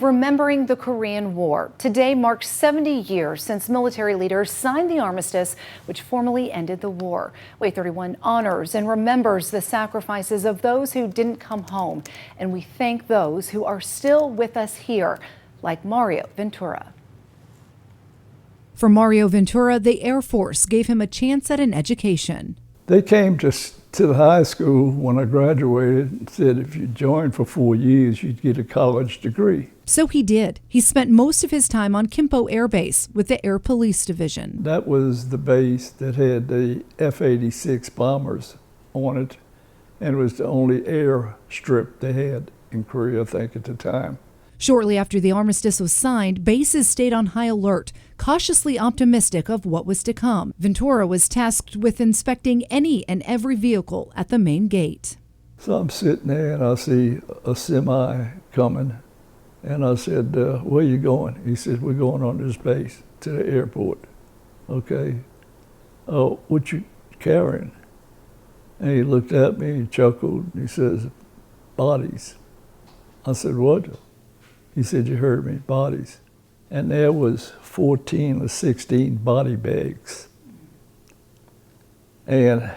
Remembering the Korean War. Today marks 70 years since military leaders signed the armistice, which formally ended the war. Way 31 honors and remembers the sacrifices of those who didn't come home. And we thank those who are still with us here, like Mario Ventura. For Mario Ventura, the Air Force gave him a chance at an education. They came to the high school when I graduated and said if you joined for 4 years, you'd get a college degree. So he did. He spent most of his time on Kimpo Air Base with the Air Police Division. That was the base that had the F-86 bombers on it, and it was the only airstrip they had in Korea, I think, at the time. Shortly after the armistice was signed, bases stayed on high alert, cautiously optimistic of what was to come. Ventura was tasked with inspecting any and every vehicle at the main gate. So I'm sitting there and I see a semi coming, and I said, where you going? He said, we're going on this base to the airport. Okay. Oh, what you carrying? And he looked at me, he chuckled, and he says, bodies. I said, what? He said, you heard me, bodies. And there was 14 or 16 body bags. And,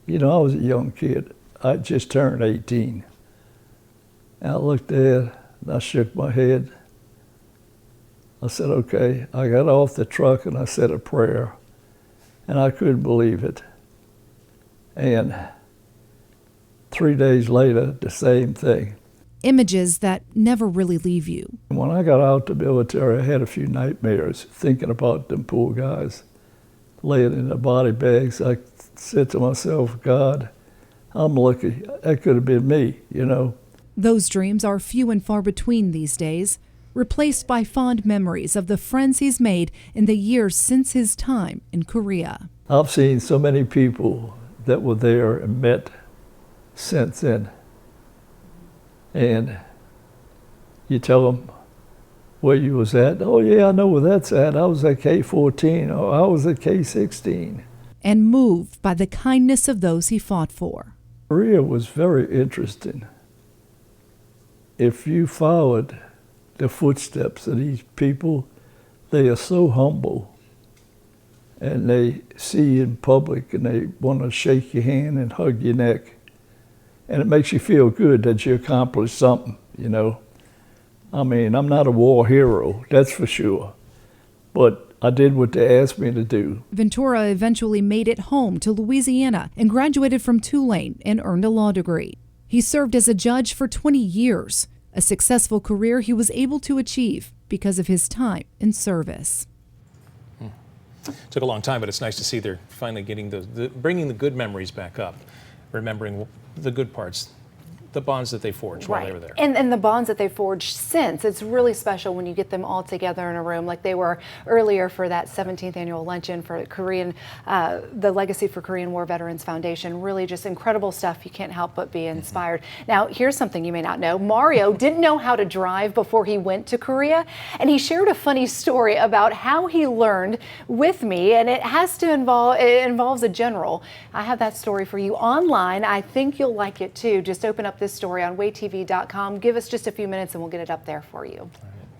you know, I was a young kid. I just turned 18. And I looked at it, and I shook my head. I said, okay. I got off the truck and I said a prayer. And I couldn't believe it. And 3 days later, the same thing. Images that never really leave you. When I got out the military, I had a few nightmares thinking about them poor guys laying in the body bags. I said to myself, God, I'm lucky. That could have been me, you know. Those dreams are few and far between these days, replaced by fond memories of the friends he's made in the years since his time in Korea. I've seen so many people that were there and met since then. And you tell them where you was at. Oh, yeah, I know where that's at. I was at K-14, or I was at K-16. And moved by the kindness of those he fought for. Korea was very interesting. If you followed the footsteps of these people, they are so humble. And they see you in public and they want to shake your hand and hug your neck. And it makes you feel good that you accomplished something, you know. I mean, I'm not a war hero, that's for sure. But I did what they asked me to do. Ventura eventually made it home to Louisiana and graduated from Tulane and earned a law degree. He served as a judge for 20 years, a successful career he was able to achieve because of his time in service. Took a long time, but it's nice to see they're finally getting bringing the good memories back up. Remembering the good parts, the bonds that they forged while they were there. And the bonds that they forged since. It's really special when you get them all together in a room like they were earlier for that 17th annual luncheon for Korean, the Legacy for Korean War Veterans Foundation. Really just incredible stuff. You can't help but be inspired. Now, here's something you may not know. Mario didn't know how to drive before he went to Korea, and he shared a funny story about how he learned with me, and it involves a general. I have that story for you online. I think you'll like it too. Just open up this story on waytv.com. Give us just a few minutes and we'll get it up there for you.